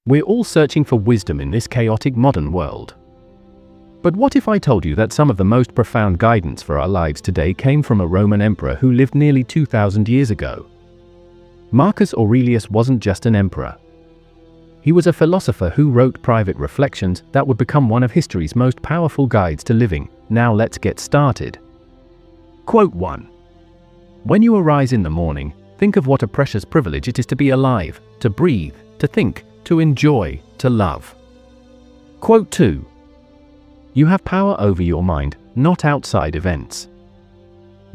We're all searching for wisdom in this chaotic modern world. But what if I told you that some of the most profound guidance for our lives today came from a Roman emperor who lived nearly 2,000 years ago? Marcus Aurelius wasn't just an emperor. He was a philosopher who wrote private reflections that would become one of history's most powerful guides to living. Now let's get started. Quote 1. When you arise in the morning, think of what a precious privilege it is to be alive, to breathe, to think, to enjoy, to love. Quote 2. You have power over your mind, not outside events.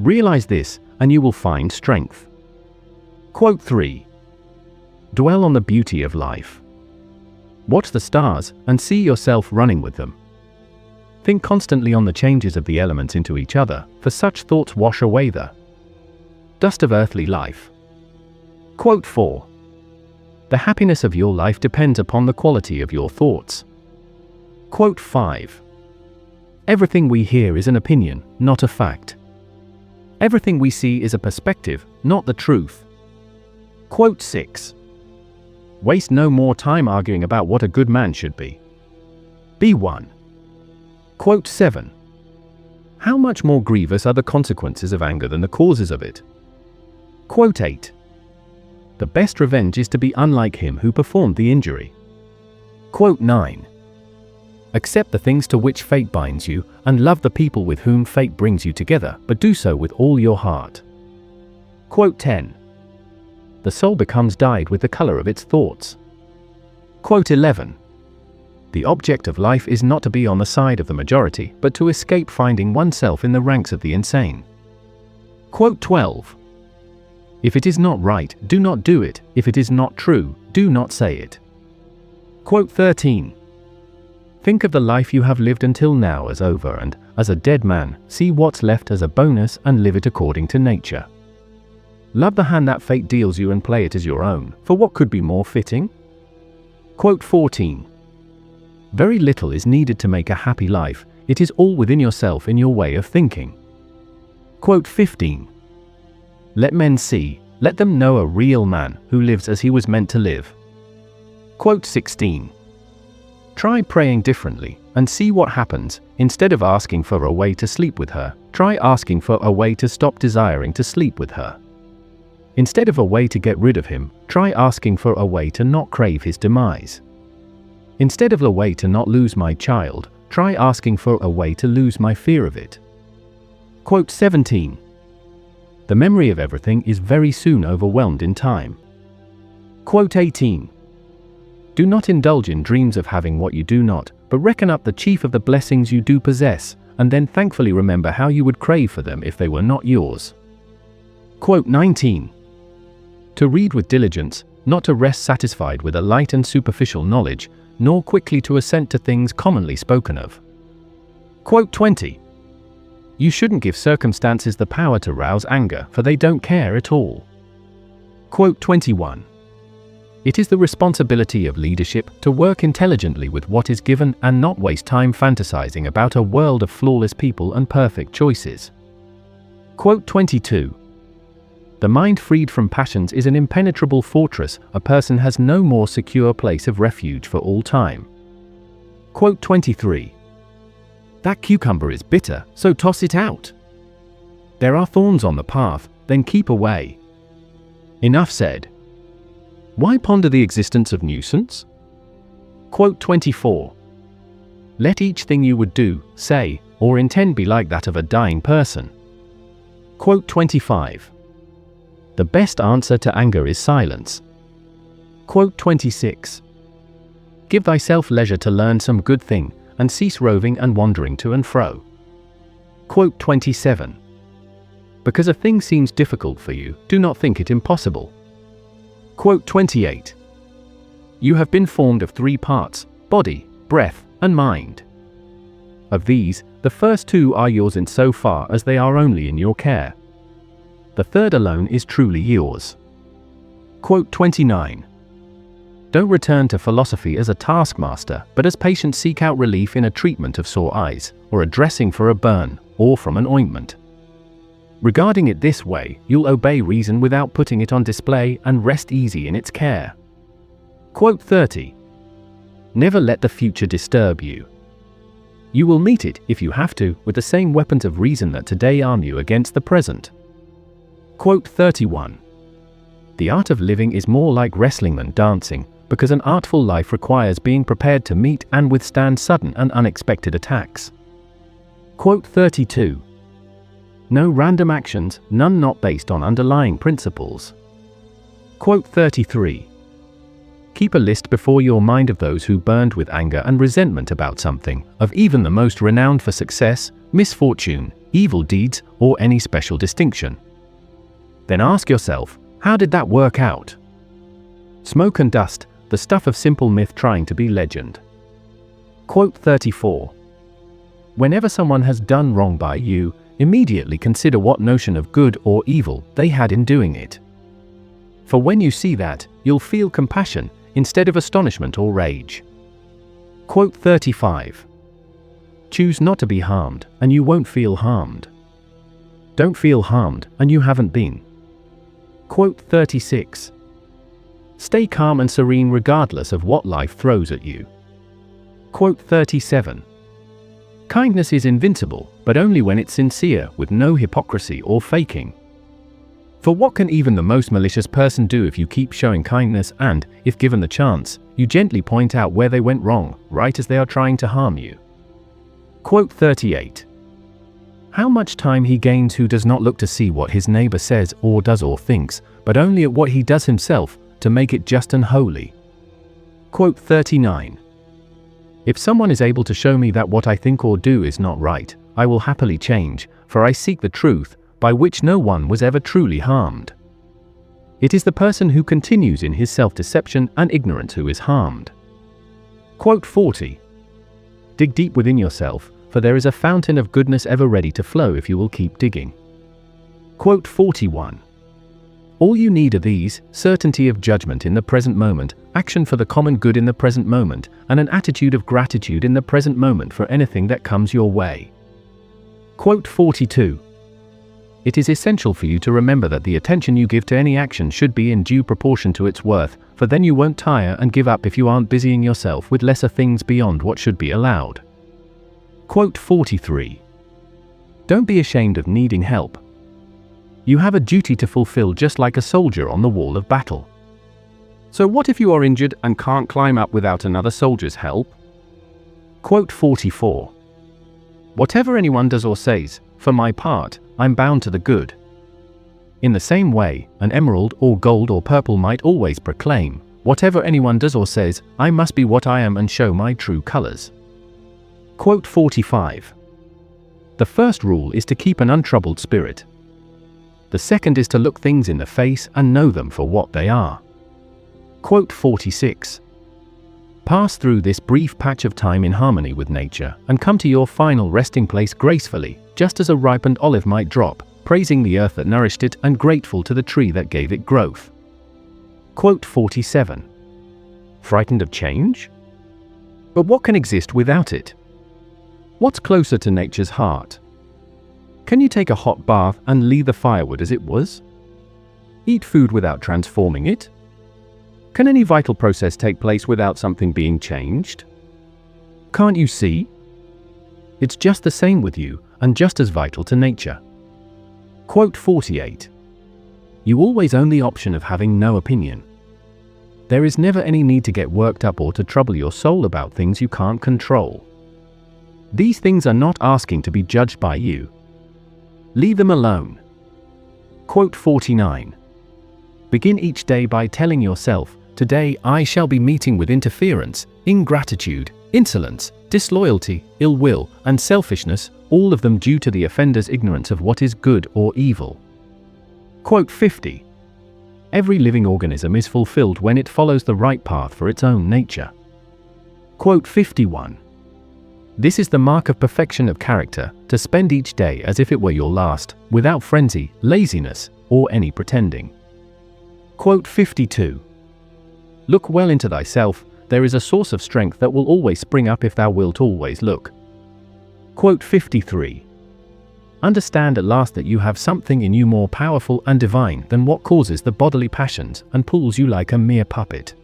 Realize this, and you will find strength. Quote 3. Dwell on the beauty of life. Watch the stars, and see yourself running with them. Think constantly on the changes of the elements into each other, for such thoughts wash away the dust of earthly life. Quote 4. The happiness of your life depends upon the quality of your thoughts. Quote 5. Everything we hear is an opinion, not a fact. Everything we see is a perspective, not the truth. Quote 6. Waste no more time arguing about what a good man should be. Be one. Quote 7. How much more grievous are the consequences of anger than the causes of it? Quote 8. The best revenge is to be unlike him who performed the injury. Quote 9. Accept the things to which fate binds you, and love the people with whom fate brings you together, but do so with all your heart. Quote 10. The soul becomes dyed with the color of its thoughts. Quote 11. The object of life is not to be on the side of the majority, but to escape finding oneself in the ranks of the insane. Quote 12. If it is not right, do not do it. If it is not true, do not say it. Quote 13. Think of the life you have lived until now as over, and, as a dead man, see what's left as a bonus and live it according to nature. Love the hand that fate deals you and play it as your own, for what could be more fitting? Quote 14. Very little is needed to make a happy life, it is all within yourself in your way of thinking. Quote 15. Let men see, let them know a real man who lives as he was meant to live. Quote 16. Try praying differently, and see what happens. Instead of asking for a way to sleep with her, try asking for a way to stop desiring to sleep with her. Instead of a way to get rid of him, try asking for a way to not crave his demise. Instead of a way to not lose my child, try asking for a way to lose my fear of it. Quote 17. The memory of everything is very soon overwhelmed in time. Quote 18. Do not indulge in dreams of having what you do not, but reckon up the chief of the blessings you do possess, and then thankfully remember how you would crave for them if they were not yours. Quote 19. To read with diligence, not to rest satisfied with a light and superficial knowledge, nor quickly to assent to things commonly spoken of. Quote 20. You shouldn't give circumstances the power to rouse anger, for they don't care at all. Quote 21. It is the responsibility of leadership to work intelligently with what is given and not waste time fantasizing about a world of flawless people and perfect choices. Quote 22. The mind freed from passions is an impenetrable fortress, a person has no more secure place of refuge for all time. Quote 23. That cucumber is bitter, so toss it out. There are thorns on the path, then keep away. Enough said. Why ponder the existence of nuisance? Quote 24. Let each thing you would do, say, or intend be like that of a dying person. Quote 25. The best answer to anger is silence. Quote 26. Give thyself leisure to learn some good thing, and cease roving and wandering to and fro. Quote 27. Because a thing seems difficult for you, do not think it impossible. Quote 28. You have been formed of 3 parts, body, breath, and mind. Of these, the first 2 are yours in so far as they are only in your care. The third alone is truly yours. Quote 29. Don't return to philosophy as a taskmaster, but as patients seek out relief in a treatment of sore eyes, or a dressing for a burn, or from an ointment. Regarding it this way, you'll obey reason without putting it on display and rest easy in its care. Quote 30. Never let the future disturb you. You will meet it, if you have to, with the same weapons of reason that today arm you against the present. Quote 31. The art of living is more like wrestling than dancing, because an artful life requires being prepared to meet and withstand sudden and unexpected attacks. Quote 32. No random actions, none not based on underlying principles. Quote 33. Keep a list before your mind of those who burned with anger and resentment about something, of even the most renowned for success, misfortune, evil deeds, or any special distinction. Then ask yourself, how did that work out? Smoke and dust, the stuff of simple myth trying to be legend. Quote 34. Whenever someone has done wrong by you, immediately consider what notion of good or evil they had in doing it. For when you see that, you'll feel compassion, instead of astonishment or rage. Quote 35. Choose not to be harmed, and you won't feel harmed. Don't feel harmed, and you haven't been. Quote 36. Stay calm and serene regardless of what life throws at you. Quote 37. Kindness is invincible, but only when it's sincere, with no hypocrisy or faking. For what can even the most malicious person do if you keep showing kindness and, if given the chance, you gently point out where they went wrong, right as they are trying to harm you? Quote 38. How much time he gains who does not look to see what his neighbor says or does or thinks, but only at what he does himself, to make it just and holy. Quote 39. If someone is able to show me that what I think or do is not right, I will happily change, for I seek the truth, by which no one was ever truly harmed. It is the person who continues in his self-deception and ignorance who is harmed. Quote 40. Dig deep within yourself, for there is a fountain of goodness ever ready to flow if you will keep digging. Quote 41. All you need are these: certainty of judgment in the present moment, action for the common good in the present moment, and an attitude of gratitude in the present moment for anything that comes your way. Quote 42. It is essential for you to remember that the attention you give to any action should be in due proportion to its worth, for then you won't tire and give up if you aren't busying yourself with lesser things beyond what should be allowed. Quote 43. Don't be ashamed of needing help. You have a duty to fulfill just like a soldier on the wall of battle. So what if you are injured and can't climb up without another soldier's help? Quote 44. Whatever anyone does or says, for my part, I'm bound to the good. In the same way, an emerald or gold or purple might always proclaim, whatever anyone does or says, I must be what I am and show my true colors. Quote 45. The first rule is to keep an untroubled spirit. The second is to look things in the face and know them for what they are. Quote 46. Pass through this brief patch of time in harmony with nature, and come to your final resting place gracefully, just as a ripened olive might drop, praising the earth that nourished it and grateful to the tree that gave it growth. Quote 47. Frightened of change? But what can exist without it? What's closer to nature's heart? Can you take a hot bath and leave the firewood as it was? Eat food without transforming it? Can any vital process take place without something being changed? Can't you see? It's just the same with you, and just as vital to nature. Quote 48. You always own the option of having no opinion. There is never any need to get worked up or to trouble your soul about things you can't control. These things are not asking to be judged by you. Leave them alone. Quote 49. Begin each day by telling yourself, today I shall be meeting with interference, ingratitude, insolence, disloyalty, ill will, and selfishness, all of them due to the offender's ignorance of what is good or evil. Quote 50. Every living organism is fulfilled when it follows the right path for its own nature. Quote 51. This is the mark of perfection of character, to spend each day as if it were your last, without frenzy, laziness, or any pretending. Quote 52. Look well into thyself, there is a source of strength that will always spring up if thou wilt always look. Quote 53. Understand at last that you have something in you more powerful and divine than what causes the bodily passions and pulls you like a mere puppet.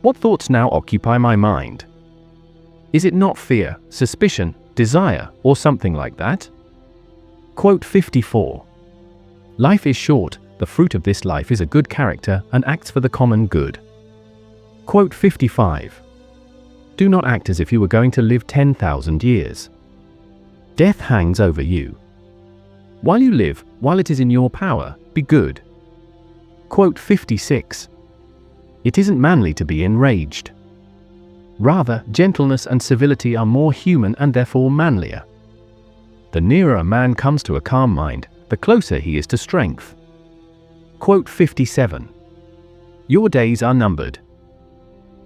What thoughts now occupy my mind? Is it not fear, suspicion, desire, or something like that? Quote 54. Life is short, the fruit of this life is a good character and acts for the common good. Quote 55. Do not act as if you were going to live 10,000 years. Death hangs over you. While you live, while it is in your power, be good. Quote 56. It isn't manly to be enraged. Rather, gentleness and civility are more human and therefore manlier. The nearer a man comes to a calm mind, the closer he is to strength. Quote 57. Your days are numbered.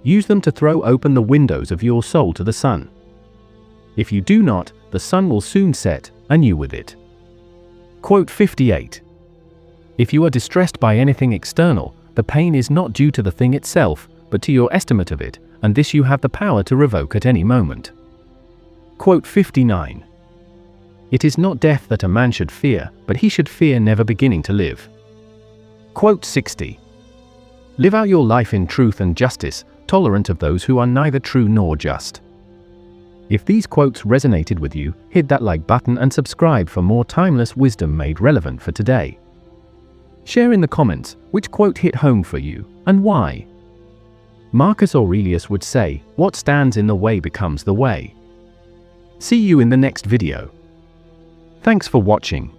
Use them to throw open the windows of your soul to the sun. If you do not, the sun will soon set, and you with it. Quote 58. If you are distressed by anything external, the pain is not due to the thing itself, but to your estimate of it, and this you have the power to revoke at any moment. Quote 59. It is not death that a man should fear, but he should fear never beginning to live. Quote 60. Live out your life in truth and justice, tolerant of those who are neither true nor just. If these quotes resonated with you, hit that like button and subscribe for more timeless wisdom made relevant for today. Share in the comments which quote hit home for you, and why. Marcus Aurelius would say, "What stands in the way becomes the way." See you in the next video. Thanks for watching.